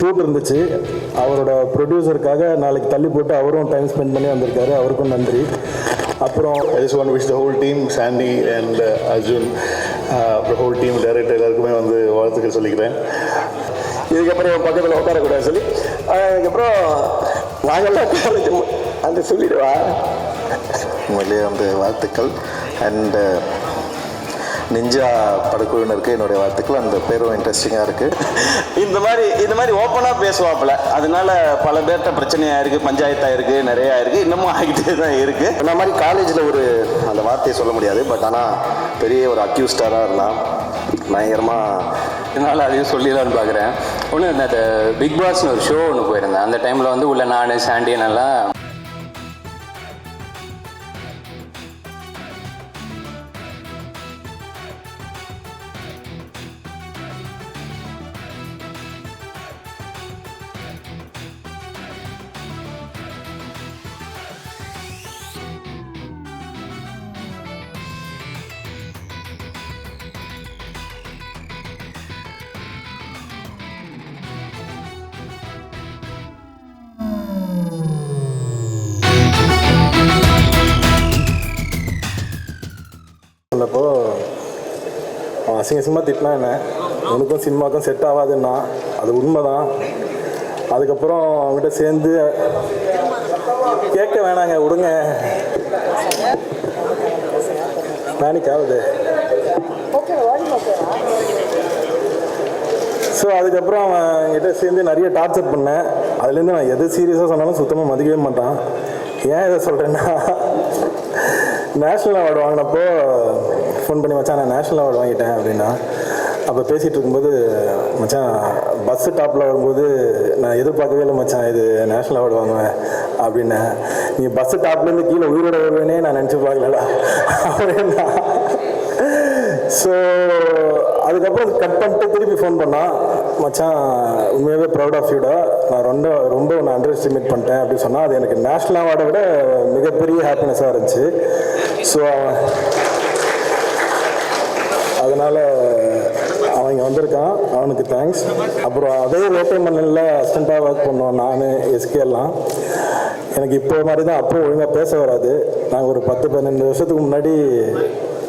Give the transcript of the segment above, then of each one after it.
Shoot இருந்துச்சு. அவரோட ப்ரொடியூசருக்காக நாளைக்கு தள்ளி போட்டு அவரும் டைம் ஸ்பெண்ட் பண்ணி வந்திருக்காரு. அவருக்கும் நன்றி. அப்புறம் I just want to wish the whole team, Sandy and Arjun, the whole team, director எல்லாருக்குமே வந்து வாழ்த்துக்கள் சொல்லிக்கிறேன். இதுக்கப்புறம் பக்கத்தில் உட்காரக்கூடாது சொல்லி அதுக்கப்புறம் நாங்கள்லாம் காலேஜ் அந்த சொல்லிடுவா. உண்மையிலேயே வந்து வாழ்த்துக்கள். அண்ட் நிஞ்சா படக்குழுவினருக்கு என்னுடைய வாழ்த்துக்கள். அந்த பேரும் இன்ட்ரெஸ்டிங்காக இருக்குது. இந்த மாதிரி ஓப்பனாக பேசுவாப்புல. அதனால பல பேர்கிட்ட பிரச்சனையாக இருக்குது, பஞ்சாயத்தாக இருக்குது, நிறையா இருக்குது, இன்னமும் ஆகிட்டே தான் இருக்குது. இந்த மாதிரி காலேஜில் ஒரு அந்த வார்த்தையை சொல்ல முடியாது, பட் ஆனால் பெரிய ஒரு அக்யூஸ்டாராக இருந்தான். பயங்கரமாக இதனால் அதையும் சொல்லிடலான்னு பார்க்குறேன். ஒன்று இந்த பிக் பாஸ்னு ஒரு ஷோ ஒன்று போயிருந்தேன். அந்த டைமில் வந்து உள்ள நான் சாண்டி நல்லா சொன்னப்போ அவன் அசிங்கமாக திட்டினா என்ன, உனக்கும் சினிமாவுக்கும் செட் ஆகாதுன்னா அது உண்மை தான். அதுக்கப்புறம் அவங்ககிட்ட சேர்ந்து கேட்க வேணாங்க, விடுங்க, பேனிக் ஆகுது. ஸோ அதுக்கப்புறம் அவன் கிட்ட சேர்ந்து நிறைய டார்ச்சர் பண்ணேன். அதுலேருந்து நான் எது சீரியஸாக சொன்னாலும் சுத்தமாக மதிக்கவே மாட்டான். ஏன் இதை சொல்கிறேன்னா, நேஷ்னல் அவார்டு வாங்கினப்போ ஃபோன் பண்ணி மச்சான் நான் நேஷ்னல் அவார்டு வாங்கிட்டேன் அப்படின்னா, அப்போ பேசிகிட்டு இருக்கும்போது மச்சான் பஸ்ஸு டாப்பில் வரும்போது நான் எதிர்பார்க்கவே இல்லை மச்சான் இது நேஷ்னல் அவார்டு வாங்குவேன் அப்படின்னேன். நீ பஸ்ஸு டாப்லேருந்து கீழே உயிரோட வருவேனே நான் நினச்சி பார்க்கலடா அப்படின்னா. ஸோ அதுக்கப்புறம் கட் பண்ணிட்டு திருப்பி ஃபோன் பண்ணான், மச்சான் உண்மையாகவே ப்ரௌட் ஆஃப் யூடா, நான் ரொம்ப ஒன்று அண்டர் எஸ்டிமேட் பண்ணிட்டேன் அப்படின்னு சொன்னால் அது எனக்கு நேஷ்னல் அவார்டை விட மிகப்பெரிய ஹாப்பினஸாக இருந்துச்சு. ஸோ அதனால் அவன் இங்கே வந்திருக்கான், அவனுக்கு தேங்க்ஸ். அப்புறம் அதே வேட்டை மண்ணில் அசிஸ்டண்ட்டாக ஒர்க் பண்ணோம் நான் எஸ்கே எல்லாம். எனக்கு இப்போ மாதிரி தான் அப்போ ஒழுங்காக பேச வராது. நாங்கள் ஒரு 10-12 வருஷத்துக்கு முன்னாடி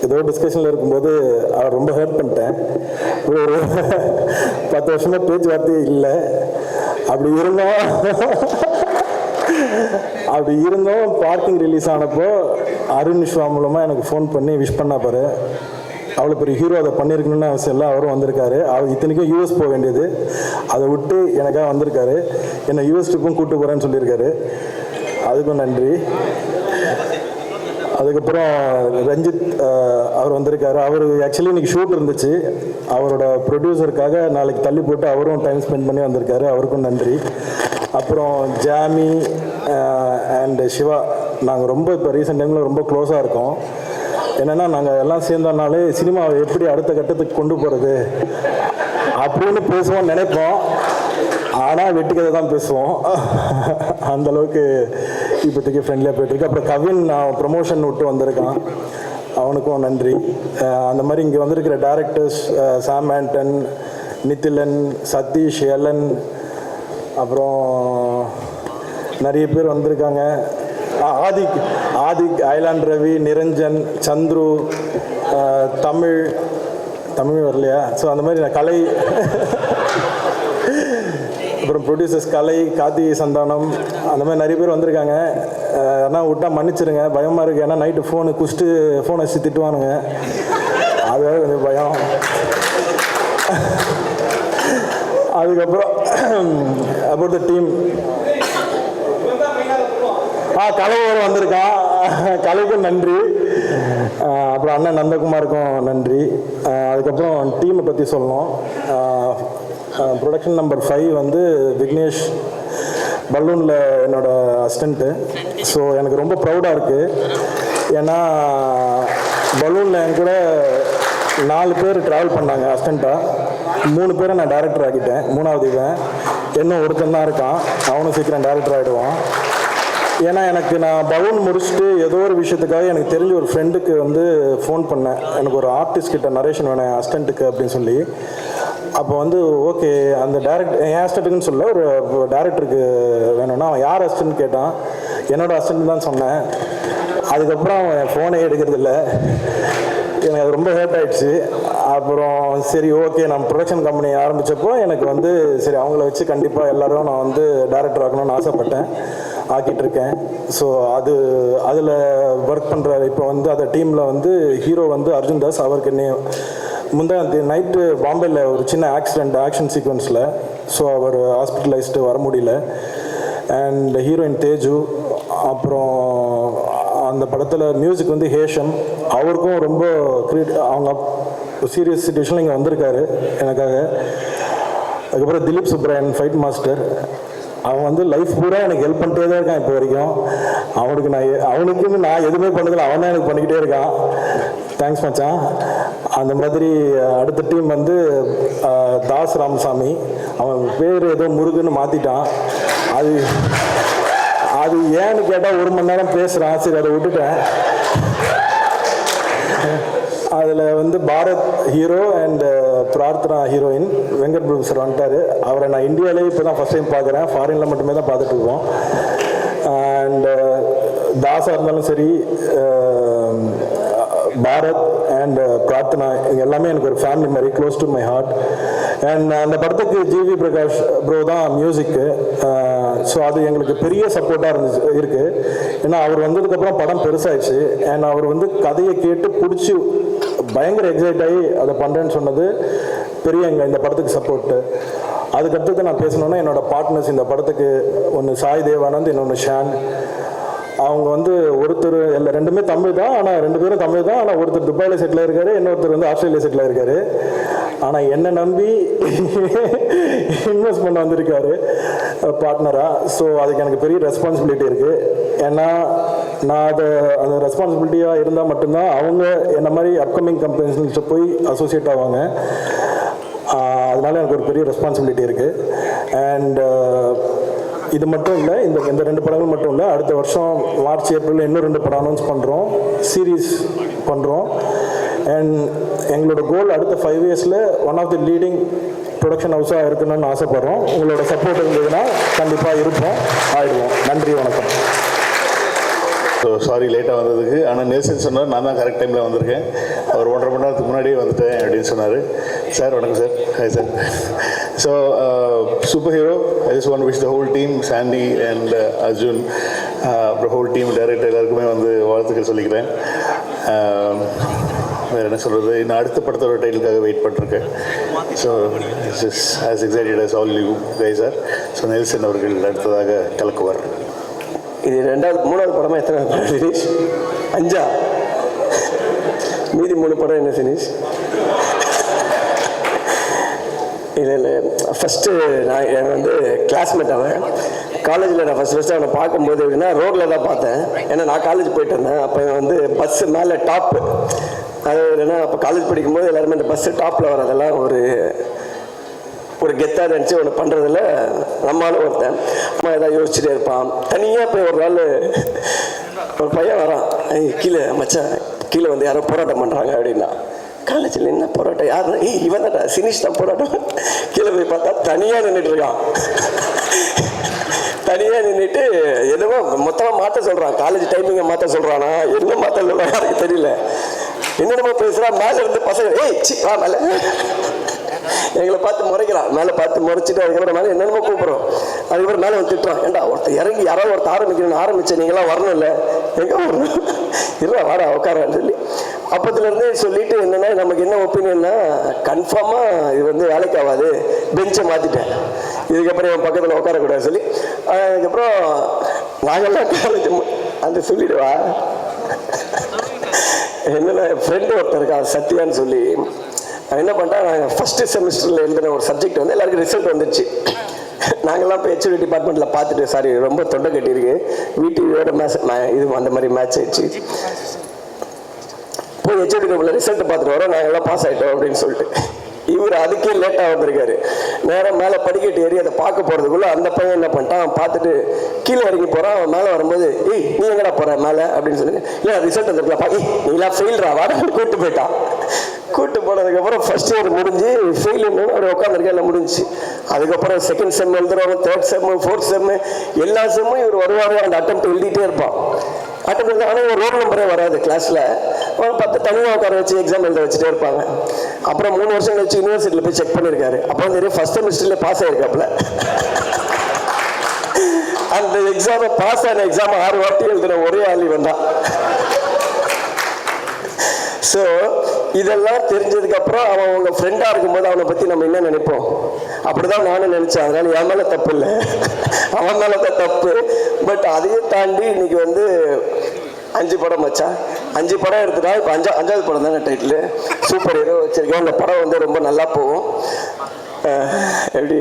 ஏதோ டிஸ்கஷனில் இருக்கும்போது அவர் ரொம்ப ஹெல்ப் பண்ணிட்டேன். ஒரு 10 வருஷமாக பேச்சுவார்த்தையே இல்லை. அப்படி இருந்தோம் பார்க்கிங் ரிலீஸ் ஆனப்போ அருண் விஸ்வா மூலமாக எனக்கு ஃபோன் பண்ணி விஷ் பண்ணா பாரு, அவ்வளோ பெரிய ஹீரோ அதை பண்ணியிருக்கணும்னு அவசியம் இல்லை. அவரும் வந்திருக்காரு. அவர் இத்தனைக்கும் யூஎஸ் போக வேண்டியது, அதை விட்டு எனக்காக வந்திருக்காரு. என்னை யூஎஸ் ட்ரிப்பும் கூப்பிட்டு போகிறேன்னு சொல்லியிருக்காரு. அதுக்கும் நன்றி. அதுக்கப்புறம் ரஞ்சித் அவர் வந்திருக்காரு. அவர் ஆக்சுவலி இன்றைக்கி ஷூட் இருந்துச்சு. அவரோட ப்ரொடியூசருக்காக நாளைக்கு தள்ளி போட்டு அவரும் டைம் ஸ்பெண்ட் பண்ணி வந்திருக்காரு. அவருக்கும் நன்றி. அப்புறம் ஜாமி அண்ட் சிவா, நாங்கள் ரொம்ப இப்போ ரீசெண்ட் டைமில் ரொம்ப க்ளோஸாக இருக்கோம். என்னென்னா நாங்கள் எல்லாம் சேர்ந்தோம்னாலே சினிமாவை எப்படி அடுத்த கட்டத்துக்கு கொண்டு போகிறது அப்படின்னு பேசுவோம்னு நினைப்போம். ஆனால் வெட்டுக்கதை தான் பேசுவோம். அந்தளவுக்கு இப்போதைக்கு ஃப்ரெண்ட்லியாக போய்ட்டுருக்கு. அப்புறம் கவின் ப்ரமோஷன் விட்டு வந்திருக்கான், அவனுக்கும் நன்றி. அந்த மாதிரி இங்கே வந்திருக்கிற டேரக்டர்ஸ் சாம் ஆண்டன், நித்திலன், சதீஷ், எலன், அப்புறம் நிறைய பேர் வந்திருக்காங்க. ஆதிக், ஐலாண்ட் ரவி, நிரஞ்சன், சந்துரு, தமிழ் வரலையா? ஸோ அந்த மாதிரி நான் கலை, அப்புறம் ப்ரொடியூசர்ஸ் கலை, கார்த்தி, சந்தானம், அந்த மாதிரி நிறைய பேர் வந்திருக்காங்க. ஆனால் விட்டால் மன்னிச்சிருங்க, பயமாக இருக்குது. ஏன்னா நைட்டு ஃபோனை குடிச்சிட்டு ஃபோனை வச்சு திட்டுவானுங்க, அதுவே கொஞ்சம் பயம். அதுக்கப்புறம் அப்புறம் த டீம் கலைவரம் வந்திருக்கான், கலைக்கும் நன்றி. அப்புறம் அண்ணன் நந்தகுமாருக்கும் நன்றி. அதுக்கப்புறம் டீமை பற்றி சொல்லணும். ப்ரொடக்ஷன் நம்பர் 5 வந்து விக்னேஷ் பலூனில் என்னோடய அசிஸ்டண்ட்டு. ஸோ எனக்கு ரொம்ப ப்ரௌடாக இருக்குது. ஏன்னா பலூனில் என் கூட 4 பேர் ட்ராவல் பண்ணாங்க அசிஸ்டண்ட்டாக. 3 பேரை நான் டேரக்டர் ஆக்கிட்டேன். 3வது இவன், இன்னும் ஒருத்தன் தான் இருக்கான், அவனும் சீக்கிரம் டேரக்டர் ஆகிடுவான். ஏன்னா எனக்கு நான் பலூன் முடிச்சுட்டு ஏதோ ஒரு விஷயத்துக்காக எனக்கு தெரிஞ்ச ஒரு ஃப்ரெண்டுக்கு வந்து ஃபோன் பண்ணேன், எனக்கு ஒரு ஆர்டிஸ்ட் கிட்ட நரேஷன் வேணும் அசிஸ்டண்ட்டுக்கு அப்படின்னு சொல்லி. அப்போ வந்து ஓகே அந்த டேரக்டர் என் அசிஸ்டண்ட்டுக்குன்னு சொல்ல ஒரு டேரக்டருக்கு வேணும்னா அவன் யார் அசிஸ்டன்ட் கேட்டான், என்னோட அசிஸ்டன்ட் தான் சொன்னேன். அதுக்கப்புறம் அவன் ஃபோனே எடுக்கிறதில்ல. எனக்கு அது ரொம்ப ஹேர்ட் ஆகிடுச்சு. அப்புறம் சரி ஓகே நம்ம ப்ரொடக்ஷன் கம்பெனி ஆரம்பித்தப்போ எனக்கு வந்து சரி அவங்கள வச்சு கண்டிப்பாக எல்லோரும் நான் வந்து டேரக்டர் ஆகணும்னு ஆசைப்பட்டேன், ஆக்கிட்டுருக்கேன். ஸோ அதில் ஒர்க் பண்ணுறாரு. இப்போ வந்து அந்த டீமில் வந்து ஹீரோ வந்து அர்ஜுன் தாஸ். அவருக்கு முந்தைய நைட்டு பாம்பேயில் ஒரு சின்ன ஆக்ஷன் சீக்வன்ஸில். ஸோ அவர் ஹாஸ்பிட்டலைஸ்டு வர முடியல. And heroine Teju. அப்புறம் அந்த படத்தில் மியூசிக் வந்து ஹேஷம். அவருக்கும் ரொம்ப அவங்க சீரியஸ் சுச்சுவேஷனில் இங்கே வந்திருக்காரு எனக்காக. அதுக்கப்புறம் திலீப் சுப்ராயன் ஃபைட் மாஸ்டர். அவன் வந்து லைஃப் பூரா எனக்கு ஹெல்ப் பண்ணிட்டே தான் இருக்கான் இப்போ வரைக்கும். அவனுக்குன்னு நான் எதுவுமே பண்ணதில்லை, அவன் தான் எனக்கு பண்ணிக்கிட்டே இருக்கான். தேங்க்ஸ் மச்சான். அந்த மாதிரி அடுத்த டீம் வந்து தாஸ் ராமசாமி. அவன் பேர் ஏதோ முருகுன்னு மாற்றிட்டான். அது ஏன்னு கேட்டால் 1 மணி நேரம் பேசுகிறான். சரி அதை விட்டுட்டேன். அதில் வந்து பாரத் ஹீரோ அண்ட் பிரார்த்தனா ஹீரோயின். வெங்கட் பிரபு சார் வந்துட்டார். அவரை நான் இந்தியாவிலே இப்போ தான் ஃபஸ்ட் டைம் பார்க்குறேன். ஃபாரினில் மட்டுமே தான் பார்த்துட்ருக்கோம். அண்ட் தாஸாக இருந்தாலும் சரி, பாரத் அண்ட் பிரார்த்தனா இங்கே எல்லாமே எனக்கு ஒரு ஃபேமிலி மாதிரி, close to my heart. And அந்த படத்துக்கு ஜிவி பிரகாஷ் ப்ரோ தான் மியூசிக்கு. ஸோ அது எங்களுக்கு பெரிய சப்போர்ட்டாக இருக்குது. ஏன்னா அவர் வந்ததுக்கப்புறம் படம் பெருசாகிடுச்சு. அண்ட் அவர் வந்து கதையை கேட்டு பிடிச்சி பயங்கர எக்ஸைட் ஆகி அதை பண்ணுறேன்னு சொன்னது பெரிய இந்த படத்துக்கு சப்போர்ட்டு. அதுக்கடுத்து நான் பேசணுன்னா என்னோடய பார்ட்னர்ஸ் இந்த படத்துக்கு ஒன்று சாய் தேவானந்த், இன்னொன்று ஷான். அவங்க வந்து ஒருத்தர் இல்லை 2மே தமிழ் தான். ஆனால் 2 பேரும் தமிழ் தான். ஆனால் ஒருத்தர் துபாயில் செட்டில் இருக்காரு, இன்னொருத்தர் வந்து ஆஸ்திரேலியா செட்டில் இருக்காரு. ஆனால் என்னை நம்பி இன்வெஸ்ட் பண்ண வந்திருக்காரு பார்ட்னராக. ஸோ அதுக்கு எனக்கு பெரிய ரெஸ்பான்சிபிலிட்டி இருக்குது. ஏன்னா நான் அந்த ரெஸ்பான்சிபிலிட்டியாக இருந்தால் மட்டும்தான் அவங்க என்ன மாதிரி அப்கமிங் கம்பெனிஸ்ட்டு போய் அசோசியேட் ஆவாங்க. அதனால எனக்கு ஒரு பெரிய ரெஸ்பான்சிபிலிட்டி இருக்குது. அண்ட் இது மட்டும் இல்லை, இந்த 2 படங்கள் மட்டும் இல்லை, அடுத்த வருஷம் மார்ச் ஏப்ரலில் இன்னும் 2 படம் அனௌன்ஸ் பண்ணுறோம், சீரீஸ் பண்ணுறோம். அண்ட் எங்களோட கோல் அடுத்த 5 இயர்ஸில் one of the leading production ஹவுஸாக இருக்கணும்னு ஆசைப்பட்றோம். உங்களோட சப்போர்ட் இருந்ததுன்னா கண்டிப்பாக இருப்போம், ஆயிடுவோம். நன்றி, வணக்கம். ஸோ சாரி லேட்டாக வந்ததுக்கு. ஆனால் நெல்சன் சொன்னார் நான் தான் கரெக்ட் டைமில் வந்திருக்கேன். அவர் 1.5 மணி நேரத்துக்கு முன்னாடியே வந்துட்டேன் அப்படின்னு சொன்னார். சார் வணக்கம் sir. Hi sir. So super hero, I just want wish the whole team, Sandy and Arjun, அப்புறம் ஹோல் டீம் டைரக்டர் எல்லாருக்குமே வந்து வாழ்த்துக்கள் சொல்லிக்கிறேன். வேறு என்ன சொல்கிறது, இன்னும் அடுத்த படத்தோட டைட்டிலுக்காக வெயிட் பண்ணிருக்கேன். So it's is as excited as all you guys are. So Nelson அவர்கள் அடுத்ததாக கலக்குவார். இது 3வது படமா? எத்தனை படம் சினீஷ்? 5. மீதி 3 படம் என்ன சினீஷ்? இல்லை ஃபஸ்ட்டு எனக்கு வந்து கிளாஸ்மேட் அவன். காலேஜில் நான் ஃபஸ்ட்டு அவனை பார்க்கும்போது எப்படின்னா ரோட்டில் தான் பார்த்தேன். ஏன்னா நான் காலேஜ் போயிட்டு இருந்தேன். அப்போ வந்து பஸ்ஸு மேலே டாப்பு, அது இல்லைன்னா அப்போ காலேஜ் படிக்கும்போது எல்லாருமே இந்த பஸ்ஸு டாப்பில் வரதெல்லாம் ஒரு கெத்தாக நினச்சி ஒன்று பண்ணுறதில்ல நம்மளால ஒருத்தன் அம்மா எதாவது யோசிச்சுட்டே இருப்பான். தனியாக போய் ஒரு நாள் ஒரு பையன் வரான், கீழே மச்சான் கீழே வந்து யாரோ போராட்டம் பண்ணுறாங்க அப்படின்னா. காலேஜில் என்ன போராட்டம்? யாருன்னா இவன் தான்டா சினிஷ் தான் போராட்டம். கீழே போய் பார்த்தா தனியாக நின்றுட்டு இருக்கான். தனியாக நின்றுட்டு எதுவோ மொத்தமாக மாற்ற சொல்கிறான். காலேஜ் டைமிங்கை மாற்ற சொல்கிறானா என்ன மாற்ற சொல்கிறான் எனக்கு தெரியல. என்னென்னமோ பேசுகிறான். மேலே இருந்து பசங்க வா மேலே எங்களை பார்த்து முறைக்கிறான். மேலே பார்த்து முறைச்சிட்டு அதுக்கப்புறம் மேலே என்னென்னமோ கூப்பிட்றோம். அதுக்கப்புறம் மேலே வந்து திட்டுறான். ஏண்டா ஒருத்தர் இறங்கி யாராவது ஒருத்தர் ஆரம்பிச்சேன் நீங்களாம் வரணும் இல்லை, எங்கே வரணும் இல்லை வாடா உட்காரான்னு சொல்லி அப்பத்துலேருந்து சொல்லிட்டு என்னென்னா நமக்கு என்ன ஒப்பீனியன்னா கன்ஃபார்மாக இது வந்து வேலைக்கு ஆகாது, பெஞ்சை மாற்றிட்டேன், இதுக்கப்புறம் என் பக்கத்தில் உட்காரக்கூடாது சொல்லி. அதுக்கப்புறம் நாங்கள்லாம் காலேஜ் அந்த சொல்லிடுவா. என்னென்னா ஃப்ரெண்டு ஒருத்தர் இருக்கா சத்யான்னு சொல்லி, என்ன பண்ணிட்டா நாங்கள் ஃபஸ்ட்டு செமிஸ்டரில் எழுதின ஒரு சப்ஜெக்ட் வந்து எல்லாருக்கும் ரிசல்ட் வந்துடுச்சு. நாங்கள்லாம் இப்போ ஹெச்ஓடி டிபார்ட்மெண்ட்டில் பார்த்துட்டு சாரி ரொம்ப தொண்டை கட்டியிருக்கு வீட்டுவோட மேட்ச் இது அந்த மாதிரி மேட்ச் ஆயிடுச்சு. போய் ஹெச்ஓடி ரூமில் ரிசல்ட் பார்த்துட்டு வரோம், நாங்கள்லாம் பாஸ் ஆகிட்டோம் அப்படின்னு சொல்லிட்டு. இவர் அதுக்கே லேட்டாக வந்திருக்காரு. நேரம் மேலே படிக்கட்டு ஏறி அதை பார்க்க போகிறதுக்குள்ளே அந்த பையன் என்ன பண்ணிட்டான் பார்த்துட்டு கீழே இறங்கி போகிறான். அவன் மேலே வரும்போது நீ எங்கடா போகிற மேலே அப்படின்னு சொல்லி இல்லை ரிசல்ட் வந்துருக்கலாம் நீங்களாம் ஃபெயில்ரா வாடகை கூப்பிட்டு போயிட்டான். கூட்டு போனதுக்கப்புறம் ஃபர்ஸ்ட் இயர் முடிஞ்சு ஃபெயில் அப்படி உட்காந்துருக்கேன், எல்லாம் முடிஞ்சு. அதுக்கப்புறம் second sem எழுதுறவங்க, third sem, fourth sem, எல்லா செம்மும் இவர் வருவார். அந்த அட்டெம்ப்ட் எழுதிட்டே இருப்பான். அட்டெம்ப்ட் ஆனால் ஒரு ரோல் நம்பரே வராது கிளாஸில். 10 தனியாக உட்கார வச்சு எக்ஸாம் எழுத வச்சுட்டே இருப்பாங்க. அப்புறம் 3 வருஷம் கழிச்சு யூனிவர்சிட்டியில் போய் செக் பண்ணியிருக்காரு. அப்போ தெரியும் ஃபர்ஸ்ட் செமிஸ்டரில் பாஸ் ஆகிருக்காப்புல. அந்த எக்ஸாமை பாஸ் ஆன எக்ஸாம் 6 வாட்டி எழுதுன ஒரே ஆள் வந்தான். ஸோ இதெல்லாம் தெரிஞ்சதுக்கப்புறம் அவன் உங்கள் ஃப்ரெண்டாக இருக்கும்போது அவனை பற்றி நம்ம என்ன நினைப்போம்? அப்படிதான் நானும் நினச்சேன். அதனால என் மேலே தப்பு இல்லை, அவன் மேலே தான் தப்பு. பட் அதையும் தாண்டி இன்னைக்கு வந்து 5 படம் வச்சான். 5 படம் எடுத்துட்டா இப்போ 5வது படம் தானே டைட்டில். சூப்பர் ஹீரோ வச்சிருக்கேன். அந்த படம் வந்து ரொம்ப நல்லா போகும். எப்படி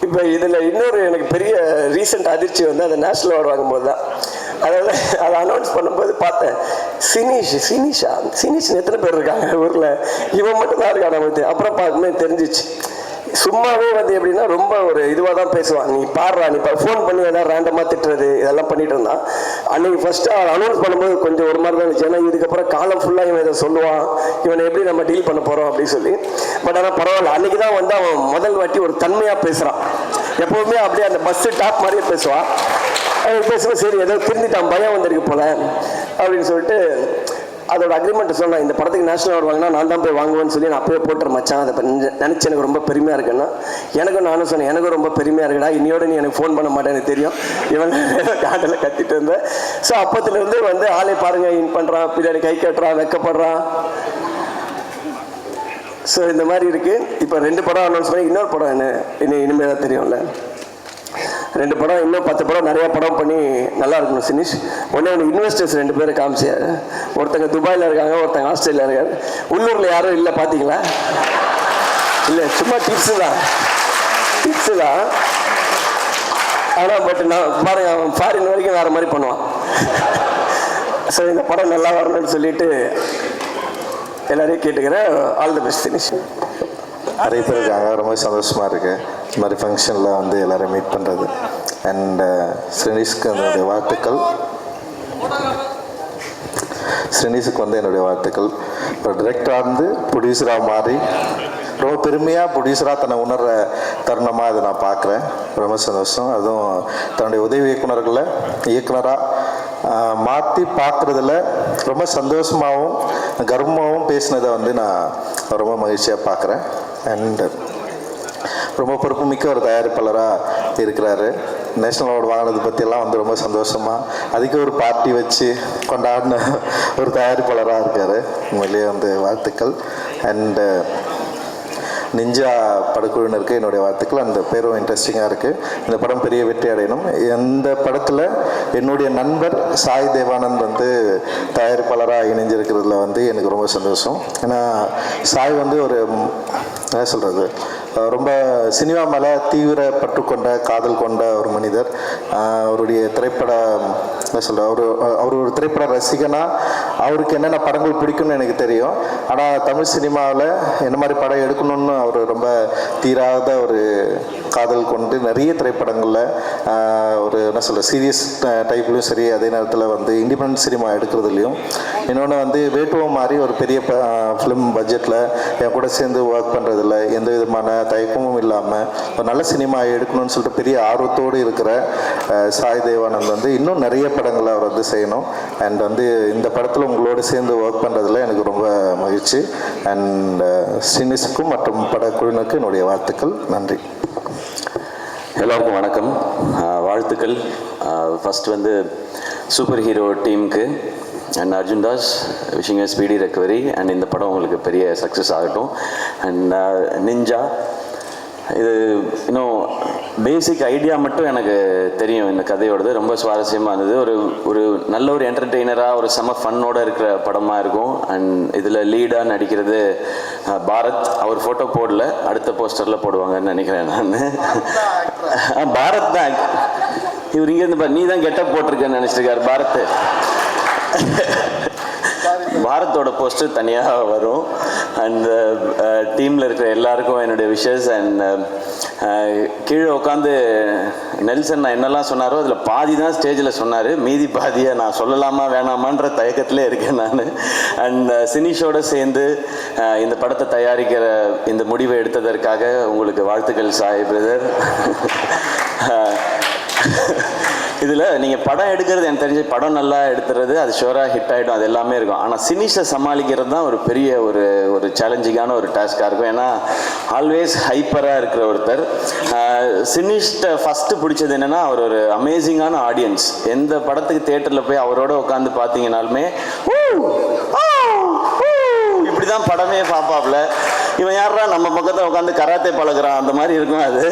இப்போ இதில் இன்னொரு எனக்கு பெரிய ரீசெண்ட் அதிர்ச்சி வந்து அந்த நேஷ்னல் அவார்டு வாங்கும்போது தான். அதாவது அதை அனௌன்ஸ் பண்ணும்போது பார்த்தேன், சினிஷ் எத்தனை பேர் இருக்காங்க ஊரில், இவன் மட்டும் தான் இருக்கான் நமக்கு. அப்புறம் பார்க்கும்போது தெரிஞ்சிச்சு. சும்மாவே வந்து எப்படின்னா ரொம்ப ஒரு இதுவாக தான் பேசுவான். நீ பாடுறா, நீ ஃபோன் பண்ணி எதாவது ரேண்டமாக திட்டுறது இதெல்லாம் பண்ணிட்டு இருந்தான். அன்னைக்கு ஃபர்ஸ்ட்டு அவன் அனௌன்ஸ் பண்ணும்போது கொஞ்சம் ஒரு மாதிரி தான் இருந்துச்சு. ஏன்னா இதுக்கப்புறம் காலம் ஃபுல்லாக இவன் இதை சொல்லுவான், இவனை எப்படி நம்ம டீல் பண்ண போகிறோம் அப்படின்னு சொல்லி. பட் ஆனால் பரவாயில்ல, அன்னைக்கு தான் வந்து அவன் முதல் வாட்டி ஒரு தன்மையாக பேசுகிறான். எப்போவுமே அப்படியே அந்த பஸ்ஸு டாப் மாதிரியே பேசுவான். அவன் பேசுவோம், சரி ஏதோ திருந்திட்டான், பயம் வந்திருக்கு போல அப்படின்னு சொல்லிட்டு அதோட அக்ரிமெண்ட் சொன்னான். இந்த படத்துக்கு நேஷனல் அவார்டு வாங்கினா நான் தான் போய் வாங்குவேன்னு சொல்லி நான் அப்பவே போட்டுற மச்சான். அதை நினச்சி எனக்கு ரொம்ப பெருமையாக இருக்குன்னா நானும் சொன்னேன், எனக்கும் ரொம்ப பெருமையாக இருக்குடா, இன்னையோட நீ எனக்கு ஃபோன் பண்ண மாட்டேன்னு எனக்கு தெரியும். இவன் காண்டில் கத்திட்டு இருந்தேன். ஸோ அப்பத்துலேருந்து வந்து ஆளை பாருங்க, இன் பண்ணுறான், பின்னாடி கை கட்டுறான், வெக்கப்படுறான். ஸோ இந்த மாதிரி இருக்குது. இப்போ 2 படம் அனௌன்ஸ் பண்ணி இன்னொரு படம் என்ன இனிமேல் தான் தெரியும்ல. 2 படம், இன்னும் 10 படம், நிறையா படம் பண்ணி நல்லா இருக்கணும் சினிஷ். ஒன்று இன்வெஸ்டர்ஸ் 2 பேரை காமிச்சார். ஒருத்தங்க துபாயில் இருக்காங்க, ஒருத்தங்க ஆஸ்திரேலியா இருக்காரு. உள்ளூரில் யாரும் இல்லை, பார்த்தீங்களா? இல்லை, சும்மா டிப்ஸு தான். ஆனால் பட் நான் பாருங்க, அவன் ஃபாரின் வரைக்கும் வேறு மாதிரி பண்ணுவான். ஸோ இந்த படம் நல்லா வரணும்னு சொல்லிட்டு எல்லாரையும் கேட்டுக்கிறேன். All the best Sinish. நிறைய பேர் இருக்காங்க, ரொம்ப சந்தோஷமாக இருக்குது இந்த மாதிரி ஃபங்க்ஷனில் வந்து எல்லோரும் மீட் பண்ணுறது. அண்ட் ஸ்ரீனிஷ்க்கு என்னுடைய வாழ்த்துக்கள். ஸ்ரீனிஷுக்கு வந்து என்னுடைய வாழ்த்துக்கள். இப்போ டிரெக்டராக இருந்து ப்ரொடியூசராக மாறி ரொம்ப பெருமையாக ப்ரொடியூசராக தன்னை உணர்கிற தருணமாக அதை நான் பார்க்குறேன். ரொம்ப சந்தோஷம். அதுவும் தன்னுடைய உதவி இயக்குநர்களை இயக்குனராக மாற்றி பார்க்குறதுல ரொம்ப சந்தோஷமாகவும் கர்வமாகவும் பேசினதை வந்து நான் ரொம்ப மகிழ்ச்சியாக பார்க்குறேன். அண்டு ரொம்ப பொறுப்புமிக்க ஒரு தயாரிப்பாளராக இருக்கிறாரு. நேஷனல் அவார்டு வாங்கினது பற்றியெல்லாம் வந்து ரொம்ப சந்தோஷமாக அதுக்கு ஒரு பார்ட்டி வச்சு கொண்டாடின ஒரு தயாரிப்பாளராக இருக்கார். உண்மையிலேயே வந்து வாழ்த்துக்கள். அண்டு நிஞ்சா படக்குழுவினருக்கு என்னுடைய வாழ்த்துக்கள். அந்த பேரும் இன்ட்ரெஸ்டிங்காக இருக்குது. இந்த படம் பெரிய வெற்றி அடையணும். இந்த படத்தில் என்னுடைய நண்பர் சாய் தேவானந்த் வந்து தயாரிப்பாளராக இணைஞ்சிருக்கிறதுல வந்து எனக்கு ரொம்ப சந்தோஷம். ஏன்னா சாய் வந்து ஒரு என்ன சொல்கிறது, ரொம்ப சினிமா மேலே தீவிர பற்று கொண்ட காதல் கொண்ட ஒரு மனிதர். அவருடைய திரைப்பட என்ன சொல்கிற அவர் ஒரு திரைப்பட ரசிகனாக அவருக்கு என்னென்ன படங்கள் பிடிக்கும்னு எனக்கு தெரியும். ஆனால் தமிழ் சினிமாவில் என்ன மாதிரி படம் எடுக்கணும்னு அவர் ரொம்ப தீராத ஒரு காதல் கொண்டு நிறைய திரைப்படங்களில் ஒரு என்ன சொல்கிற சீரியஸ் டைப்லையும் சரி, அதே நேரத்தில் வந்து இண்டிபெண்டன்ட் சினிமா எடுக்கிறதுலையும். இன்னொன்று வந்து வேட்டுவம் மாதிரி ஒரு பெரிய ஃபிலிம் பட்ஜெட்டில் என் கூட சேர்ந்து ஒர்க் பண்ணுறதில்ல எந்த விதமான தயக்கமும் இல்லாமல் ஒரு நல்ல சினிமா எடுக்கணும்னு சொல்லிட்டு பெரிய ஆர்வத்தோடு இருக்கிற சாய் தேவானந்த் வந்து இன்னும் நிறைய படங்களை அவர் வந்து செய்யணும். அண்ட் வந்து இந்த படத்தில் உங்களோடு சேர்ந்து ஒர்க் பண்ணுறதுல எனக்கு ரொம்ப மகிழ்ச்சி. அண்ட் ஸ்ரீனிஷுக்கும் மற்றும் படக்குழுவினருக்கு என்னுடைய வாழ்த்துக்கள். நன்றி. எல்லாருக்கும் வணக்கம், வாழ்த்துக்கள். ஃபஸ்ட் வந்து சூப்பர் ஹீரோ டீமுக்கு and Arjun Das wishing a speedy recovery. And இந்த படம் உங்களுக்கு பெரிய சக்ஸஸ் ஆகட்டும். அண்ட் நிஞ்சா, இது இன்னும் பேசிக் ஐடியா மட்டும் எனக்கு தெரியும். இந்த கதையோடது ரொம்ப சுவாரஸ்யமாக இருந்தது. ஒரு நல்ல ஒரு என்டர்டெய்னராக ஒரு செம ஃபன்னோடு இருக்கிற படமாக இருக்கும். அண்ட் இதில் லீடாக நடிக்கிறது பாரத். அவர் ஃபோட்டோ போடல, அடுத்த போஸ்டரில் போடுவாங்கன்னு நினைக்கிறேன் நான். பாரத் தான் இவர் இங்கேருந்து நீ தான் கெட்டப் போட்டிருக்கேன்னு நினச்சிருக்காரு பாரத். பாரத்தோட போஸ்டர் தனியாக வரும். அண்ட் டீமில் இருக்கிற எல்லாருக்கும் என்னுடைய விஷஸ். அண்ட் கீழே உட்காந்து நெல்சன் நான் என்னெல்லாம் சொன்னாரோ அதில் பாதி தான் ஸ்டேஜில் சொன்னார், மீதி பாதியை நான் சொல்லலாமா வேணாமான்ற தயக்கத்திலே இருக்கேன் நான். அண்ட் சினிஷோடு சேர்ந்து இந்த படத்தை தயாரிக்கிற இந்த முடிவை எடுத்ததற்காக உங்களுக்கு வாழ்த்துக்கள் சாய் பிரதர். இதில் நீங்கள் படம் எடுக்கிறது எனக்கு தெரிஞ்சு படம் நல்லா எடுத்துறது அது ஷோராக ஹிட் ஆகிடும், அது எல்லாமே இருக்கும். ஆனால் சினிஷை சமாளிக்கிறது தான் ஒரு பெரிய ஒரு சேலஞ்சிங்கான ஒரு டாஸ்காக இருக்கும். ஏன்னா ஆல்வேஸ் ஹைப்பராக இருக்கிற ஒருத்தர். சினிஷ்ட ஃபஸ்ட்டு பிடிச்சது என்னென்னா அவர் ஒரு அமேசிங்கான ஆடியன்ஸ். எந்த படத்துக்கு தேட்டரில் போய் அவரோட உட்காந்து பார்த்தீங்கன்னாலுமே இப்படி தான் படமே பார்ப்பாப்ல. இவன் யாரா நம்ம பக்கத்தில் உட்காந்து கராத்தே பழகிறான் அந்த மாதிரி இருக்கும் அது.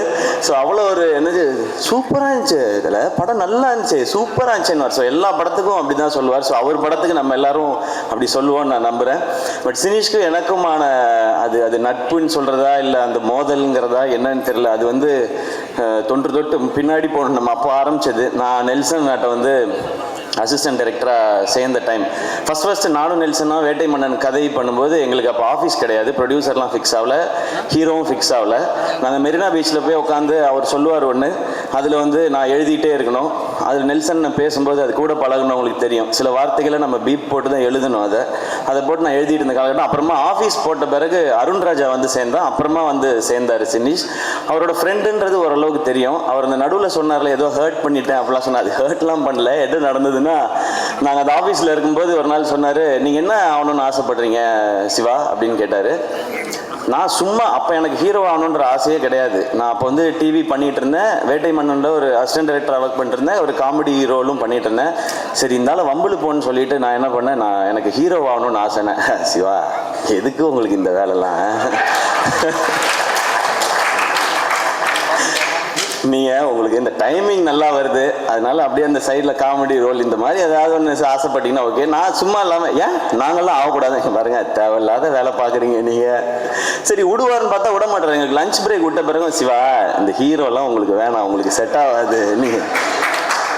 ஸோ அவ்வளோ ஒரு என்னது சூப்பராக இருந்துச்சு, இதில் படம் நல்லா இருந்துச்சு, சூப்பராக இருந்துச்சுன்னு. ஸோ எல்லா படத்துக்கும் அப்படி தான் சொல்லுவார். ஸோ அவர் படத்துக்கு நம்ம எல்லாரும் அப்படி சொல்லுவோன்னு நான் நம்புகிறேன். பட் சினிஷ்க்கு எனக்குமான அது நட்புன்னு சொல்கிறதா இல்லை அந்த மோதல்ங்கிறதா என்னன்னு தெரியல. அது வந்து தொன்று தொட்டு பின்னாடி போகணும். நம்ம அப்போ ஆரம்பித்தது. நான் நெல்சன் நாட்டை வந்து அசிஸ்டன்ட் டைரக்டராக சேர்ந்த டைம் ஃபஸ்ட்டு நானும் நெல்சனாக வேட்டை மன்னன் கதை பண்ணும்போது எங்களுக்கு அப்போ ஆஃபீஸ் கிடையாது, ப்ரொடியூசர்லாம் ஃபிக்ஸ் ஆகல, ஹீரோவும் ஃபிக்ஸ் ஆகல. நாங்கள் மெரினா பீச்சில் போய் உட்காந்து அவர் சொல்லுவார் ஒன்று, அதில் வந்து நான் எழுதிட்டே இருக்கணும். அதில் நெல்சன் நான் பேசும்போது அது கூட பழகணுங்களுக்கு தெரியும், சில வார்த்தைகளை நம்ம பீப் போட்டு தான் எழுதணும். அதை போட்டு நான் எழுதிட்டு இருந்த காலகட்டம். அப்புறமா ஆஃபீஸ் போட்ட பிறகு அருண் ராஜா வந்து சேர்ந்தான். அப்புறமா வந்து சேர்ந்தார் சினிஷ். அவரோட ஃப்ரெண்டுன்றது ஓரளவுக்கு தெரியும். அவர் அந்த நடுவில் சொன்னார்ல ஏதோ ஹர்ட் பண்ணிட்டேன் அப்படிலாம் சொன்னார். அது ஹர்ட்லாம் பண்ணல. எது நடந்ததுன்னா, நாங்கள் அந்த ஆஃபீஸில் இருக்கும்போது ஒரு நாள் சொன்னார், நீங்கள் என்ன ஆகணும்னு ஆசைப்படுறீங்க சிவா அப்படின்னு கேட்டார். நான் சும்மா அப்போ எனக்கு ஹீரோ ஆகணுன்ற ஆசையே கிடையாது. நான் அப்போ வந்து டிவி பண்ணிகிட்டு இருந்தேன், வேட்டை மன்னன்ல ஒரு அசிஸ்டன்ட் டைரக்டராக ஒர்க் பண்ணிட்டு இருந்தேன், ஒரு காமெடி ரோலும் பண்ணிட்டு இருந்தேன். சரி இருந்தாலும் வம்புல போன்னு சொல்லிட்டு நான் என்ன பண்ணேன், நான் எனக்கு ஹீரோ ஆகணும்னு ஆசைனே. சிவா எதுக்கு உங்களுக்கு இந்த வேலைலாம், நீங்கள் உங்களுக்கு இந்த டைமிங் நல்லா வருது அதனால அப்படியே அந்த சைடில் காமெடி ரோல் இந்த மாதிரி ஏதாவது ஒன்று ஆசைப்பட்டீங்கன்னா ஓகே. நான் சும்மா இல்லாமல் ஏன் நாங்கள்லாம் ஆகக்கூடாது பாருங்க, தேவையில்லாத வேலை பார்க்குறீங்க நீங்கள். சரி விடுவார்னு பார்த்தா விட மாட்டேறேன். எங்களுக்கு லஞ்ச் பிரேக் விட்ட பிறகு சிவா இந்த ஹீரோலாம் உங்களுக்கு வேணாம், உங்களுக்கு செட் ஆகாது நீங்கள்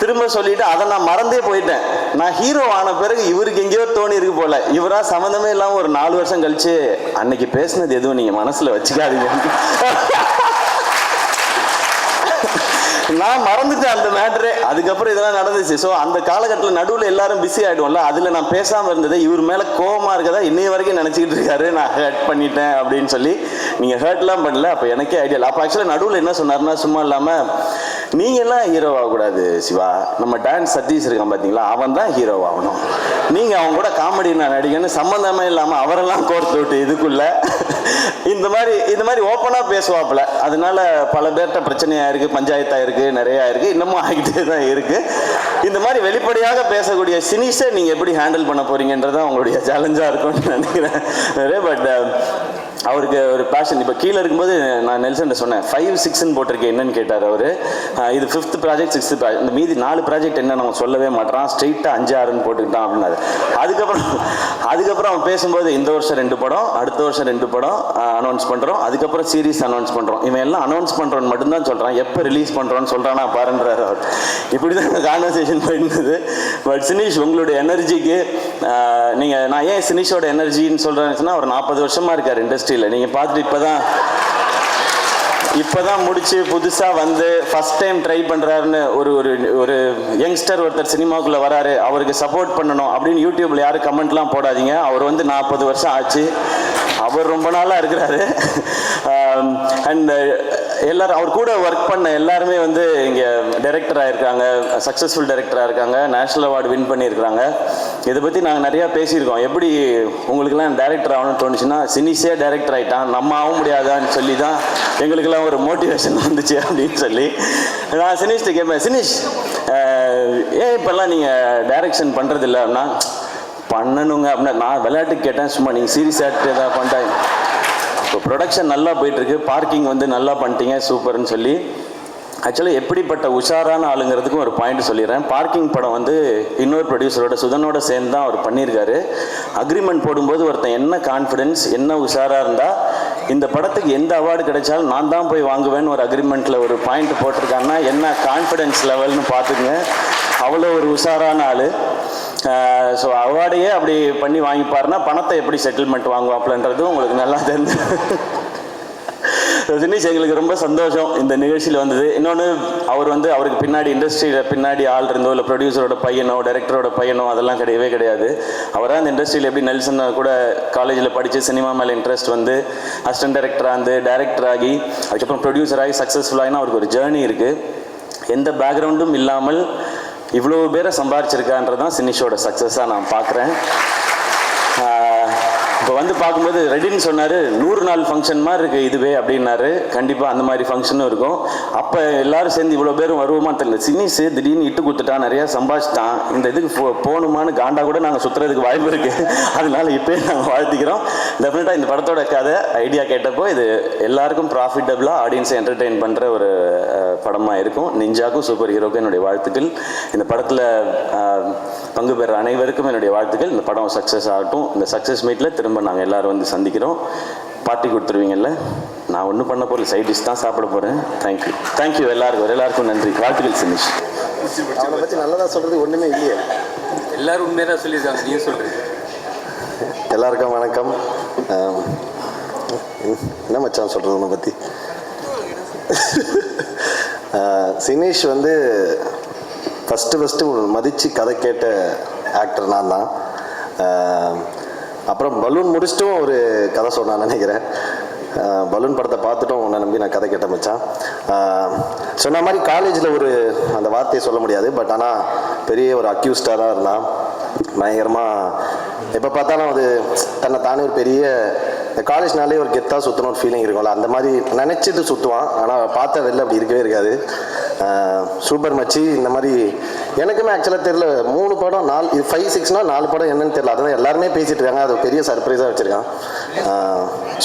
திரும்ப சொல்லிட்டு அதை நான் மறந்தே போயிட்டேன். நான் ஹீரோ ஆன பிறகு இவருக்கு எங்கேயோ தோணி இருக்கு போல, இவராக சம்மந்தமே இல்லாமல் ஒரு 4 வருஷம் கழிச்சு அன்னைக்கு பேசுனது எதுவும் நீங்கள் மனசில் வச்சுக்காதீங்க. நான் மறந்துட்டேன் அந்த மேட்ரு. அதுக்கப்புறம் இதெல்லாம் நடந்துச்சு. ஸோ அந்த காலகட்டத்தில் நடுவில் எல்லாரும் பிஸி ஆகிடுவோம்ல, அதில் நான் பேசாமல் இருந்தது இவர் மேலே கோபமாக இருக்கதா இன்னைய வரைக்கும் நினச்சிக்கிட்டு இருக்காரு, நான் ஹர்ட் பண்ணிட்டேன் அப்படின்னு சொல்லி. நீங்கள் ஹர்ட்லாம் பண்ணல. அப்போ எனக்கே ஐடியா இல்லை. அப்போ ஆக்சுவலாக நடுவில் என்ன சொன்னார்னா, சும்மா இல்லாமல் நீங்கள்லாம் ஹீரோ ஆகக்கூடாது சிவா, நம்ம டான்ஸ் சதீஷ் இருக்கான் பார்த்தீங்களா, அவன் தான் ஹீரோ ஆகணும், நீங்கள் அவங்க கூட காமெடி நான் நடிகன்னு சம்மந்தமே இல்லாமல் அவரெல்லாம் கோர்த்து விட்டு இதுக்குள்ள இந்த மாதிரி ஓப்பனாக பேசுவாப்புல. அதனால பல பேர்கிட்ட பிரச்சனையாக இருக்குது, பஞ்சாயத்தாக இருக்குது, நிறையா இருக்குது, இன்னமும் ஆகிட்டே தான் இருக்குது. இந்த மாதிரி வெளிப்படையாக பேசக்கூடிய சினிஷை நீங்கள் எப்படி ஹேண்டில் பண்ண போகிறீங்கன்றது உங்களுடைய சேலஞ்சாக இருக்கும்னு நினைக்கிறேன். பட் அவருக்கு ஒரு பேஷன். இப்போ கீழே இருக்கும்போது நான் நெல்சன் சொன்னேன் 5, 6ன்னு போட்டிருக்கேன் என்னன்னு கேட்டார் அவர். இது 5th ப்ராஜெக்ட் 6th ப்ராஜெக்ட், இந்த மீதி 4 ப்ராஜெக்ட் என்ன நம்ம சொல்லவே மாட்டேறான், ஸ்ட்ரெயிட்டாக 5, 6ன்னு போட்டுக்கிட்டான் அப்படின்னாரு. அதுக்கப்புறம் அவன் பேசும்போது இந்த வருஷம் 2 படம், அடுத்த வருஷம் 2 படம் அனௌன்ஸ் பண்ணுறோம், அதுக்கப்புறம் சீரீஸ் அனௌன்ஸ் பண்ணுறோம். இவன் எல்லாம் அனௌன்ஸ் பண்ணுறோன்னு மட்டும்தான் சொல்கிறான், எப்போ ரிலீஸ் பண்ணுறோன்னு சொல்கிறானா பாருன்றார் அவர். இப்படி தான் கான்வர்சேஷன் போயிருந்தது. பட் சினிஷ் உங்களுடைய எனர்ஜிக்கு நீங்கள், நான் ஏன் சினிஷோட எனர்ஜின்னு சொல்கிறேன்னு ஒரு 40 வருஷமாக இருக்கார் இண்டஸ்ட்ரியில். நீங்கள் பார்த்துட்டு இப்போதான் முடிச்சு புதுசாக வந்து ஃபஸ்ட் டைம் ட்ரை பண்ணுறாருன்னு ஒரு யங்ஸ்டர் ஒருத்தர் சினிமாவுக்குள்ளே வராரு, அவருக்கு சப்போர்ட் பண்ணணும் அப்படின்னு யூடியூப்பில் யாரும் கமெண்ட்லாம் போடாதீங்க. அவர் வந்து 40 வருஷம் ஆச்சு, அவர் ரொம்ப நாளாக இருக்கிறாரு. அண்ட் எல்லாரும் அவர் கூட ஒர்க் பண்ண எல்லாருமே வந்து இங்கே டைரக்டராக இருக்காங்க, சக்ஸஸ்ஃபுல் டைரக்டராக இருக்காங்க, நேஷ்னல் அவார்டு வின் பண்ணியிருக்கிறாங்க. இதை பற்றி நாங்கள் நிறையா பேசியிருக்கோம். எப்படி உங்களுக்கெல்லாம் டைரக்டர் ஆகணும்னு தோணுச்சுன்னா, சினிஷே டைரக்டர் ஆகிட்டான், நம்ம ஆக முடியாதான்னு சொல்லி தான் எங்களுக்கெல்லாம் ஒரு மோட்டிவேஷன் வந்துச்சு அப்படின்னு சொல்லி நான் சினிஷ்ட்டு கேட்பேன், சினிஷ் ஏன் இப்போல்லாம் நீங்கள் டைரக்ஷன் பண்ணுறதில்ல அப்படின்னா, பண்ணணுங்க அப்படின்னா நான் விளையாட்டுக்கு கேட்டேன், சும்மா நீங்கள் சீரியஸ் ஆகிட்டு எதாவது பண்ணிட்டாங்க. இப்போ ப்ரொடக்ஷன் நல்லா போயிட்டுருக்கு, பார்க்கிங் வந்து நல்லா பண்ணிட்டீங்க சூப்பர்னு சொல்லி. ஆக்சுவலாக எப்படிப்பட்ட உஷாரான ஆளுங்கிறதுக்கும் ஒரு பாயிண்ட் சொல்லிடுறேன். பார்க்கிங் படம் வந்து இன்னொரு ப்ரொடியூசரோட சுதனோட சேர்ந்து தான் அவர் பண்ணியிருக்காரு. அக்ரிமெண்ட் போடும்போது ஒருத்தன் என்ன கான்ஃபிடென்ஸ், என்ன உஷாராக இருந்தால் இந்த படத்துக்கு எந்த அவார்டு கிடைச்சாலும் நான் தான் போய் வாங்குவேன்னு ஒரு அக்ரிமெண்ட்டில் ஒரு பாயிண்ட் போட்டிருக்காங்கன்னா என்ன கான்ஃபிடென்ஸ் லெவல்னு பார்த்துக்குங்க. அவ்வளோ ஒரு உஷாரான ஆள். ஸோ அவார்டையே அப்படி பண்ணி வாங்கிப்பாருன்னா பணத்தை எப்படி செட்டில்மெண்ட் வாங்குவாப்லன்றதும் உங்களுக்கு நல்லா தெரிஞ்சு. ஸோ தினேஷ் எங்களுக்கு ரொம்ப சந்தோஷம் இந்த நிகழ்ச்சியில் வந்தது. இன்னொன்று அவருக்கு பின்னாடி இண்டஸ்ட்ரியில் பின்னாடி ஆள் இருந்தோ இல்லை ப்ரொடியூசரோட பையனோ டைரக்டரோட பையனோ அதெல்லாம் கிடையவே கிடையாது. அவராக இந்த இண்டஸ்ட்ரியில் எப்படி நெல்சன் கூட காலேஜில் படித்து சினிமா மேலே இன்ட்ரெஸ்ட் வந்து அசிஸ்டன்ட் டைரக்டராக இருந்து டைரக்டர் ஆகி அதுக்கப்புறம் ப்ரொடியூசர் ஆகி சக்ஸஸ்ஃபுல்லாகினா அவருக்கு ஒரு ஜேர்னி இருக்குது. எந்த பேக்ரவுண்டும் இல்லாமல் இவ்வளோ பேரை சம்பாரிச்சிருக்கான்றது தான் சினிஷோட சக்ஸஸாக நான் பார்க்குறேன். இப்போ வந்து பார்க்கும்போது ரெடின்னு சொன்னார், 100 நாள் ஃபங்க்ஷன் மாதிரி இருக்குது இதுவே அப்படின்னாரு. கண்டிப்பாக அந்த மாதிரி ஃபங்க்ஷனும் இருக்கும். அப்போ எல்லாரும் சேர்ந்து இவ்வளோ பேரும் வருவோமான்னு தெரியல. சினிஸு திடீர்னு இட்டு கொடுத்துட்டான், நிறையா சம்பாதிச்சிட்டான், இந்த இதுக்கு போகணுமான்னு காண்டா கூட நாங்கள் சுற்றுறதுக்கு வாய்ப்பு இருக்குது. அதனால இப்போயே நாங்கள் வாழ்த்திக்கிறோம். டெஃபினட்டாக இந்த படத்தோட கதை ஐடியா கேட்டப்போ இது எல்லாருக்கும் ப்ராஃபிட்டபுளாக ஆடியன்ஸை என்டர்டெயின் பண்ணுற ஒரு படமாக இருக்கும். நிஞ்சாக்கும் சூப்பர் ஹீரோக்கும் என்னுடைய வாழ்த்துக்கள். இந்த படத்தில் பங்கு பெற அனைவருக்கும் என்னுடைய வாழ்த்துக்கள். இந்த படம் சக்ஸஸ் ஆகட்டும். இந்த சக்ஸஸ் மீட்டில் திரும்ப நாங்கள் எல்லோரும் வந்து சந்திக்கிறோம். பார்ட்டி கொடுத்துருவீங்கல்ல? நான் ஒன்றும் பண்ண போகல, சைட் டிஷ் தான் சாப்பிட போகிறேன். தேங்க்யூ எல்லாருக்கும் நன்றி. வாழ்த்துக்கள் சினிஷ். அவனை பற்றி நல்லதாக சொல்கிறது ஒன்றுமே இல்லையே. எல்லாரும் உண்மையாக தான் சொல்லியிருக்காங்க, நீங்கள் சொல்கிறீங்க. எல்லாருக்கும் வணக்கம். என்ன மச்சான் சொல்கிறது உன்னை பற்றி? சினேஷ் வந்து ஃபஸ்ட்டு மதித்து கதை கேட்ட ஆக்டர் நான் தான். அப்புறம் பலூன் முடிச்சிட்டும் ஒரு கதை சொன்னான்னு நினைக்கிறேன். பலூன் படத்தை பார்த்துட்டும் உன்னை நம்பி நான் கதை கேட்ட மச்சான். சொன்ன மாதிரி காலேஜில் அந்த வார்த்தையை சொல்ல முடியாது, பட் ஆனால் பெரிய ஒரு அக்யூஸ்டாக தான் இருந்தான். பயங்கரமாக எப்போ பார்த்தாலும் அது தன்னை தானே ஒரு பெரிய இந்த காலேஜ்னாலே ஒரு கெத்தாக சுற்றணும் ஒரு ஃபீலிங் இருக்கும்ல, அந்த மாதிரி நினச்சிட்டு சுற்றுவான். ஆனால் பார்த்த வெளில அப்படி இருக்கவே இருக்காது. சூப்பர் மச்சி. இந்த மாதிரி எனக்குமே ஆக்சுவலாக தெரியல, 3 படம் 4 இது 5, 6னா 4 படம் என்னன்னு தெரியல. அதுதான் எல்லாருமே பேசிகிட்டு இருக்காங்க. அது பெரிய சர்ப்ரைஸாக வச்சுருக்கான்.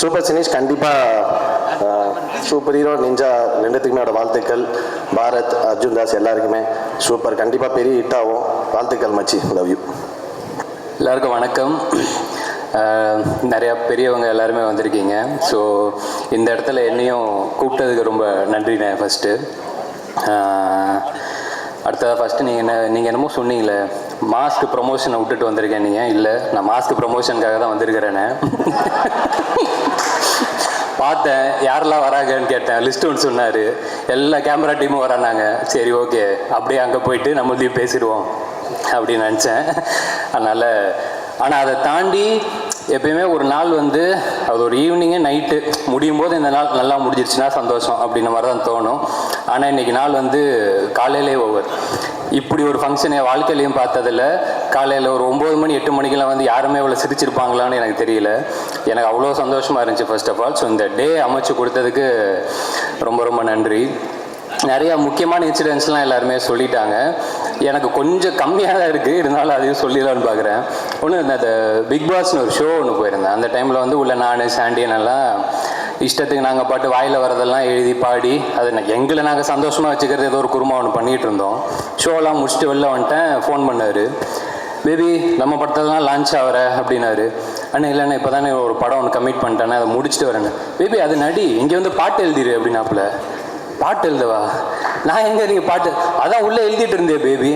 சூப்பர் சினேஷ். கண்டிப்பாக சூப்பர் ஹீரோ நிஞ்சா ரெண்டுத்துக்குமே வாழ்த்துக்கள். பாரத், அர்ஜுன் தாஸ் எல்லாருக்குமே சூப்பர். கண்டிப்பாக பெரிய ஹிட் ஆகும். வாழ்த்துக்கள் மச்சி. Love you. எல்லாருக்கும் வணக்கம். நிறையா பெரியவங்க எல்லாருமே வந்திருக்கீங்க. ஸோ இந்த இடத்துல என்னையும் கூப்பிட்டதுக்கு ரொம்ப நன்றிண்ணே ஃபஸ்ட்டு. அடுத்ததாக ஃபஸ்ட்டு நீங்கள் என்னமோ சொன்னீங்களே, மாஸ்க் ப்ரொமோஷனை விட்டுட்டு வந்திருக்கேன். நீங்கள் இல்லை, நான் மாஸ்க் ப்ரொமோஷனுக்காக தான் வந்திருக்கிறேன்னு பார்த்தேன். யாரெல்லாம் வராங்கன்னு கேட்டேன். லிஸ்ட்டு ஒன்று சொன்னார். எல்லா கேமரா டீமும் வரானாங்க. சரி ஓகே, அப்படியே அங்கே போயிட்டு நம்மளையும் பேசிடுவோம் அப்படின்னு நினச்சேன். அதனால் ஆனால் அதை தாண்டி எப்பயுமே ஒரு நாள் வந்து அது ஒரு ஈவினிங்கே நைட்டு முடியும் போது இந்த நாள் நல்லா முடிஞ்சிருச்சுன்னா சந்தோஷம் அப்படின்ற மாதிரி தான் தோணும். ஆனால் இன்றைக்கி நாள் வந்து காலையிலே ஓவர். இப்படி ஒரு ஃபங்க்ஷன் என் வாழ்க்கையிலையும் பார்த்ததில்ல. காலையில் ஒரு 9 மணி 8 மணிக்கெல்லாம் வந்து யாருமே இவ்வளோ சிரிச்சிருப்பாங்களான்னு எனக்கு தெரியல. எனக்கு அவ்வளோ சந்தோஷமாக இருந்துச்சு ஃபர்ஸ்ட் ஆஃப் ஆல். ஸோ இந்த டே அமைச்சு கொடுத்ததுக்கு ரொம்ப ரொம்ப நன்றி. நிறையா முக்கியமான இன்சிடென்ட்ஸ்லாம் எல்லாருமே சொல்லிட்டாங்க. எனக்கு கொஞ்சம் கம்மியாக தான் இருக்குது, இருந்தாலும் அதையும் சொல்லிடலான்னு பார்க்குறேன். ஒன்று இந்த பிக் பாஸ்னு ஒரு ஷோ ஒன்று போயிருந்தேன். அந்த டைமில் வந்து உள்ள நான் சாண்டியன் எல்லாம் இஷ்டத்துக்கு நாங்கள் பாட்டு வாயில் வரதெல்லாம் எழுதி பாடி அதை எங்களை நாங்கள் சந்தோஷமாக வச்சுக்கிறது ஏதோ ஒரு குருமா ஒன்று பண்ணிகிட்டு இருந்தோம். ஷோலாம் முடிச்சுட்டு வெளில வந்துட்டேன். ஃபோன் பண்ணார், பேபி நம்ம படத்தெல்லாம் லான்ச் ஆகிற அப்படின்னாரு. அண்ணா இல்லைண்ணா இப்போ தானே ஒரு படம் ஒன்று கமிட் பண்ணிட்டேன்னா அதை முடிச்சுட்டு வரேன்னு. பேபி அது நடி, இங்கே வந்து பாட்டு எழுதிரு அப்படின்னாப்புல. பாட்டு எழுதவா? நான் எங்கே நீங்கள் பாட்டு அதான் உள்ளே எழுதிட்டு இருந்தேன். பேபி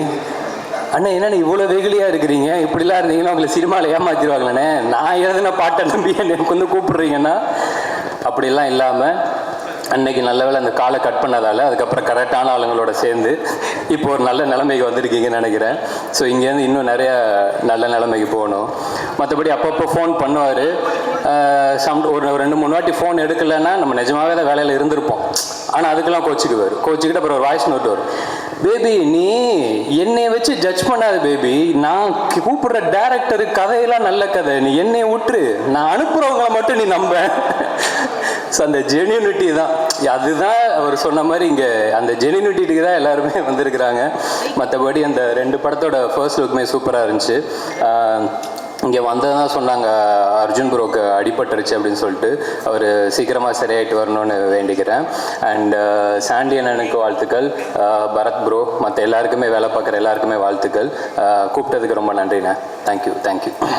அண்ணா என்னண்ணே இவ்வளோ வெகுலியாக இருக்கிறீங்க, இப்படிலாம் இருந்தீங்கன்னா உங்களை சினிமாவில் ஏமாற்றிடுவாங்களேண்ணே. நான் எழுதின பாட்டை நம்பி எனக்கு வந்து கூப்பிட்றீங்கன்னா அப்படிலாம் இல்லாமல் அன்னைக்கு நல்ல வேளை அந்த காலை கட் பண்ணதால் அதுக்கப்புறம் கரெக்டான ஆளுங்களோட சேர்ந்து இப்போ ஒரு நல்ல நிலைமைக்கு வந்திருக்கீங்கன்னு நினைக்கிறேன். ஸோ இங்கேருந்து இன்னும் நிறைய நல்ல நிலைமைக்கு போகணும். மற்றபடி அப்பப்போ ஃபோன் பண்ணுவார். ஒரு 2-3 வாட்டி ஃபோன் எடுக்கலைன்னா நம்ம நிஜமாகவே தான் வேலையில் இருந்திருப்போம். ஆனால் அதுக்கெல்லாம் கோச்சிக்கிட்டு அப்புறம் ஒரு வாய்ஸ் நோட் வரும். பேபி நீ என்னை வச்சு ஜட்ஜ் பண்ணாத பேபி, நான் கூப்பிடுற டேரக்டரு கதையெல்லாம் நல்ல கதை, நீ என்னை விட்டுரு, நான் அனுப்புகிறவங்களை மட்டும் நீ நம்ப. ஸோ அந்த ஜென்யூனிட்டி தான், அதுதான் அவர் சொன்ன மாதிரி இங்கே அந்த ஜென்யூனிட்டிக்கு தான் எல்லாருமே வந்திருக்கிறாங்க. மற்றபடி அந்த 2 படத்தோட ஃபர்ஸ்ட் லுக்குமே சூப்பராக இருந்துச்சு. இங்கே வந்ததான் சொன்னாங்க அர்ஜுன் ப்ரோக்கு அடிபட்டுருச்சு அப்படின்னு சொல்லிட்டு. அவர் சீக்கிரமாக சரியாயிட்டு வரணும்னு வேண்டிக்கிறேன். அண்ட் சாண்டி அண்ணனுக்கு வாழ்த்துக்கள், பரத் ப்ரோ, மற்ற எல்லாருக்குமே வேலை பார்க்குற எல்லாருக்குமே வாழ்த்துக்கள். கூப்பிட்டதுக்கு ரொம்ப நன்றிண்ணே. தேங்க்யூ.